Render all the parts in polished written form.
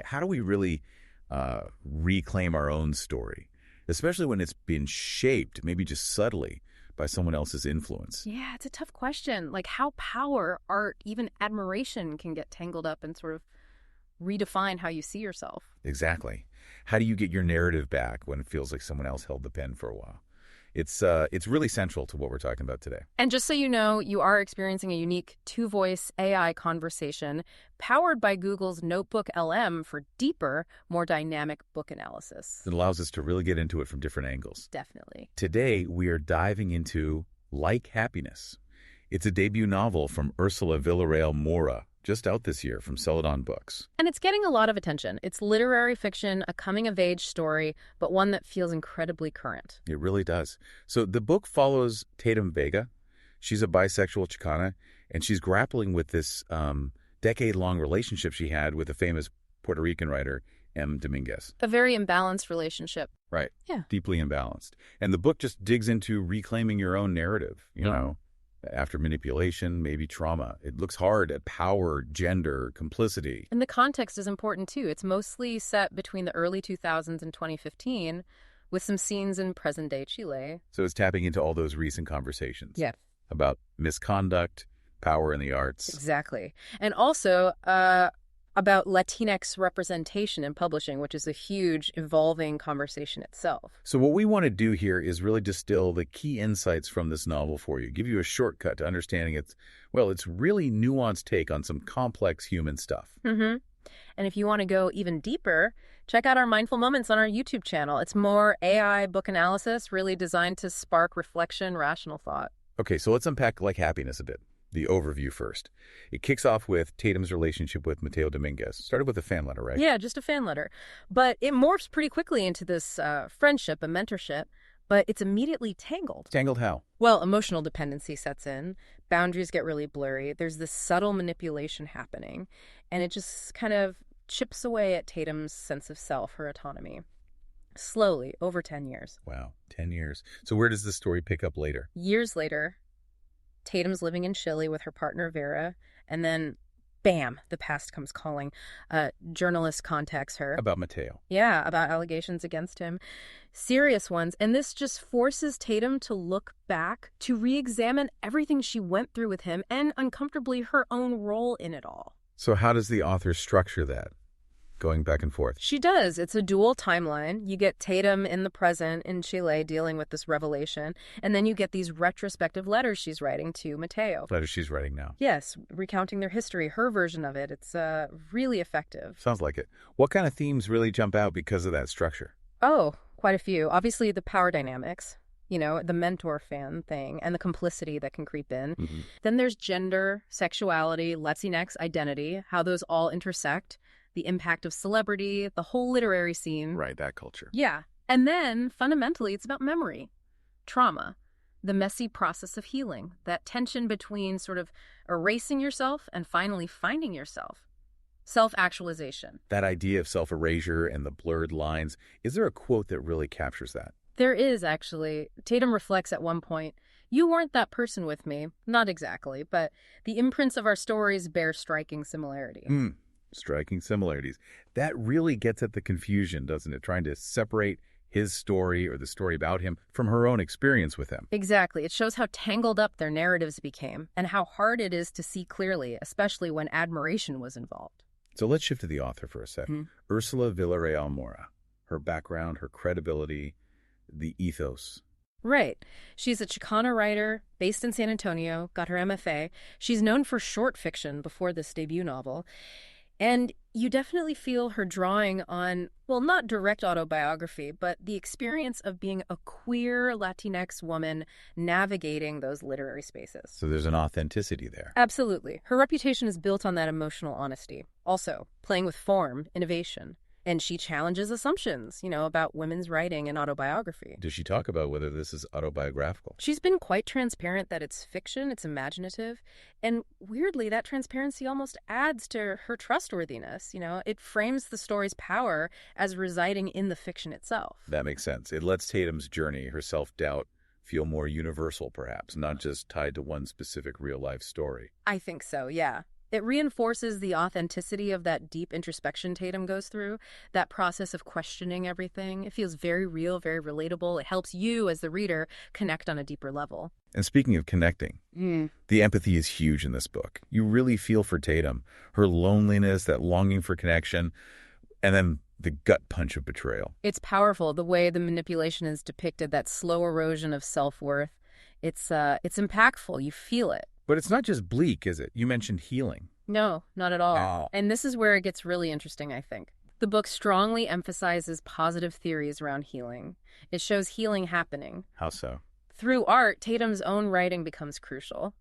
How do we really reclaim our own story, especially when it's been shaped, maybe just subtly, by someone else's influence? Yeah, it's a tough question. Like how power, art, even admiration can get tangled up and sort of redefine how you see yourself. Exactly. How do you get your narrative back when it feels like someone else held the pen for a while? It's really central to what we're talking about today. And just so you know, you are experiencing a unique two-voice AI conversation powered by Google's NotebookLM for deeper, more dynamic book analysis. It allows us to really get into it from different angles. Definitely. Today, we are diving into Like Happiness. It's a debut novel from Ursula Villarreal-Moura, just out this year from Celadon Books. And it's getting a lot of attention. It's literary fiction, a coming-of-age story, but one that feels incredibly current. It really does. So the book follows Tatum Vega. She's a bisexual Chicana, and she's grappling with this decade-long relationship she had with the famous Puerto Rican writer, M. Dominguez. A very imbalanced relationship. Right. Yeah. Deeply imbalanced. And the book just digs into reclaiming your own narrative, you know, after manipulation, maybe trauma. It looks hard at power, gender, complicity. And the context is important, too. It's mostly set between the early 2000s and 2015, with some scenes in present-day Chile. So it's tapping into all those recent conversations. Yeah. About misconduct, power in the arts. Exactly. And also about Latinx representation in publishing, which is a huge, evolving conversation itself. So what we want to do here is really distill the key insights from this novel for you, give you a shortcut to understanding its really nuanced take on some complex human stuff. Mm-hmm. And if you want to go even deeper, check out our Mindful Moments on our YouTube channel. It's more AI book analysis, really designed to spark reflection, rational thought. Okay, so let's unpack Like Happiness a bit. The overview first. It kicks off with Tatum's relationship with Mateo Dominguez. Started with a fan letter, right? Yeah, just a fan letter. But it morphs pretty quickly into this friendship, a mentorship, but it's immediately tangled. Tangled how? Well, emotional dependency sets in. Boundaries get really blurry. There's this subtle manipulation happening, and it just kind of chips away at Tatum's sense of self, her autonomy. Slowly, over 10 years. Wow, 10 years. So where does this story pick up later? Years later, Tatum's living in Chile with her partner Vera, and then, bam, the past comes calling. A journalist contacts her. About Mateo. Yeah, about allegations against him. Serious ones. And this just forces Tatum to look back, to re-examine everything she went through with him, and uncomfortably her own role in it all. So how does the author structure that? Going back and forth. She does. It's a dual timeline. You get Tatum in the present in Chile dealing with this revelation, and then you get these retrospective letters she's writing to Mateo. Letters she's writing now. Yes, recounting their history, her version of it. It's really effective. Sounds like it. What kind of themes really jump out because of that structure? Oh, quite a few. Obviously, the power dynamics, the mentor-fan thing, and the complicity that can creep in. Mm-hmm. Then there's gender, sexuality, Latinx identity, how those all intersect. The impact of celebrity, the whole literary scene. Right, that culture. Yeah. And then, fundamentally, it's about memory, trauma, the messy process of healing, that tension between sort of erasing yourself and finally finding yourself. Self-actualization. That idea of self-erasure and the blurred lines, is there a quote that really captures that? There is, actually. Tatum reflects at one point, "You weren't that person with me." Not exactly, but the imprints of our stories bear striking similarity. Striking similarities. That really gets at the confusion, doesn't it? Trying to separate his story or the story about him from her own experience with him. Exactly. It shows how tangled up their narratives became and how hard it is to see clearly, especially when admiration was involved. So let's shift to the author for a second. Ursula Villarreal-Moura. Her background, her credibility, the ethos. Right. She's a Chicana writer based in San Antonio, got her MFA. She's known for short fiction before this debut novel. And you definitely feel her drawing on, well, not direct autobiography, but the experience of being a queer Latinx woman navigating those literary spaces. So there's an authenticity there. Absolutely. Her reputation is built on that emotional honesty. Also, playing with form, innovation. And she challenges assumptions, about women's writing and autobiography. Does she talk about whether this is autobiographical? She's been quite transparent that it's fiction, it's imaginative, and weirdly, that transparency almost adds to her trustworthiness. It frames the story's power as residing in the fiction itself. That makes sense. It lets Tatum's journey, her self-doubt, feel more universal, perhaps, not just tied to one specific real-life story. I think so, yeah. It reinforces the authenticity of that deep introspection Tatum goes through, that process of questioning everything. It feels very real, very relatable. It helps you, as the reader, connect on a deeper level. And speaking of connecting, the empathy is huge in this book. You really feel for Tatum, her loneliness, that longing for connection, and then the gut punch of betrayal. It's powerful, the way the manipulation is depicted, that slow erosion of self-worth. It's impactful. You feel it. But it's not just bleak, is it? You mentioned healing. No, not at all. Oh. And this is where it gets really interesting, I think. The book strongly emphasizes positive theories around healing. It shows healing happening. How so? Through art, Tatum's own writing becomes crucial.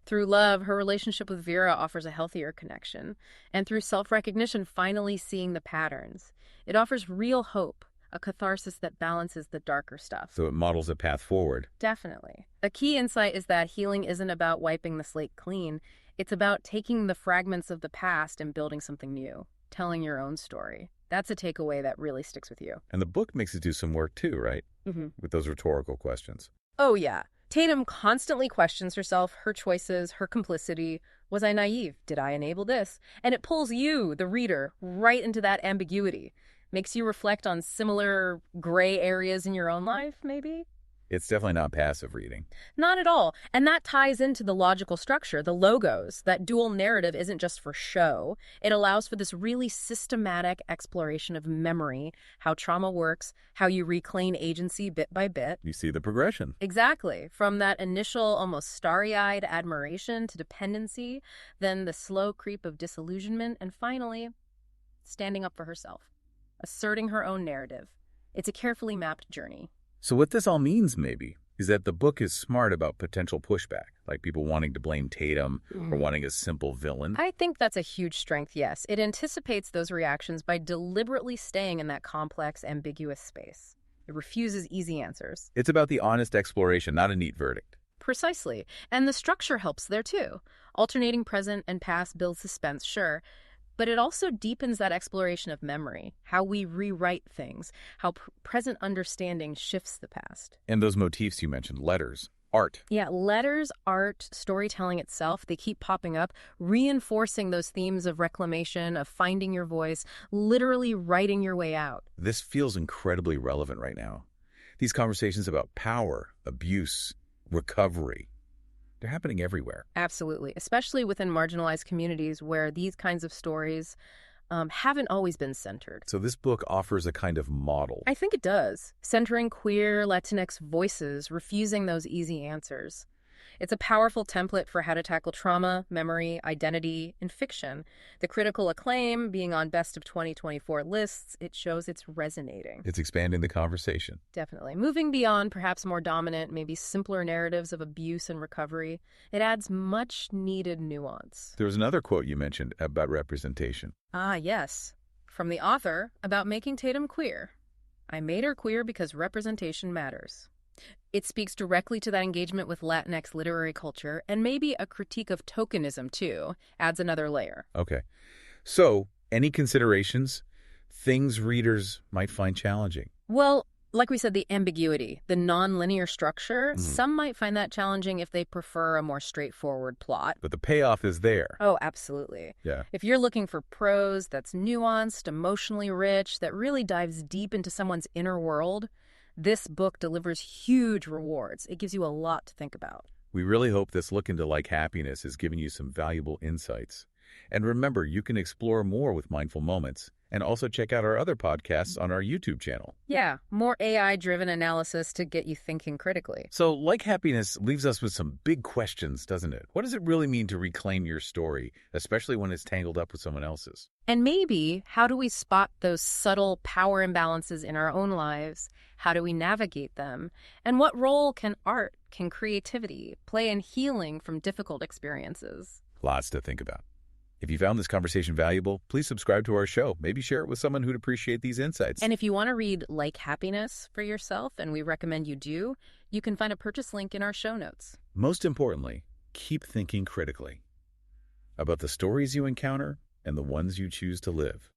Through love, her relationship with Vera offers a healthier connection. And through self-recognition, finally seeing the patterns. It offers real hope, a catharsis that balances the darker stuff. So it models a path forward. Definitely. A key insight is that healing isn't about wiping the slate clean. It's about taking the fragments of the past and building something new, telling your own story. That's a takeaway that really sticks with you. And the book makes it do some work too, right? With those rhetorical questions. Oh, yeah. Tatum constantly questions herself, her choices, her complicity. Was I naive? Did I enable this? And it pulls you, the reader, right into that ambiguity. Makes you reflect on similar gray areas in your own life, maybe? It's definitely not passive reading. Not at all. And that ties into the logical structure, the logos. That dual narrative isn't just for show. It allows for this really systematic exploration of memory, how trauma works, how you reclaim agency bit by bit. You see the progression. Exactly. From that initial, almost starry-eyed admiration to dependency, then the slow creep of disillusionment, and finally, standing up for herself, asserting her own narrative. It's a carefully mapped journey. So what this all means, maybe, is that the book is smart about potential pushback, like people wanting to blame Tatum or wanting a simple villain. I think that's a huge strength, yes. It anticipates those reactions by deliberately staying in that complex, ambiguous space. It refuses easy answers. It's about the honest exploration, not a neat verdict. Precisely. And the structure helps there, too. Alternating present and past builds suspense, sure. But it also deepens that exploration of memory, how we rewrite things, how present understanding shifts the past. And those motifs you mentioned, letters, art. Yeah, letters, art, storytelling itself, they keep popping up, reinforcing those themes of reclamation, of finding your voice, literally writing your way out. This feels incredibly relevant right now. These conversations about power, abuse, recovery, they're happening everywhere. Absolutely, especially within marginalized communities where these kinds of stories haven't always been centered. So this book offers a kind of model. I think it does, centering queer Latinx voices, refusing those easy answers. It's a powerful template for how to tackle trauma, memory, identity, and fiction. The critical acclaim being on Best of 2024 lists, it shows it's resonating. It's expanding the conversation. Definitely. Moving beyond perhaps more dominant, maybe simpler narratives of abuse and recovery, it adds much needed nuance. There was another quote you mentioned about representation. Ah, yes. From the author about making Tatum queer. I made her queer because representation matters. It speaks directly to that engagement with Latinx literary culture, and maybe a critique of tokenism, too, adds another layer. Okay. So, any considerations? Things readers might find challenging? Well, like we said, the ambiguity, the non-linear structure, some might find that challenging if they prefer a more straightforward plot. But the payoff is there. Oh, absolutely. Yeah. If you're looking for prose that's nuanced, emotionally rich, that really dives deep into someone's inner world, this book delivers huge rewards. It gives you a lot to think about. We really hope this look into like happiness has given you some valuable insights. And remember, you can explore more with Mindful Moments and also check out our other podcasts on our YouTube channel. Yeah, more AI-driven analysis to get you thinking critically. So, like happiness leaves us with some big questions, doesn't it? What does it really mean to reclaim your story, especially when it's tangled up with someone else's? And maybe, how do we spot those subtle power imbalances in our own lives? How do we navigate them? And what role can art, can creativity play in healing from difficult experiences? Lots to think about. If you found this conversation valuable, please subscribe to our show. Maybe share it with someone who'd appreciate these insights. And if you want to read Like Happiness for yourself, and we recommend you do, you can find a purchase link in our show notes. Most importantly, keep thinking critically about the stories you encounter and the ones you choose to live.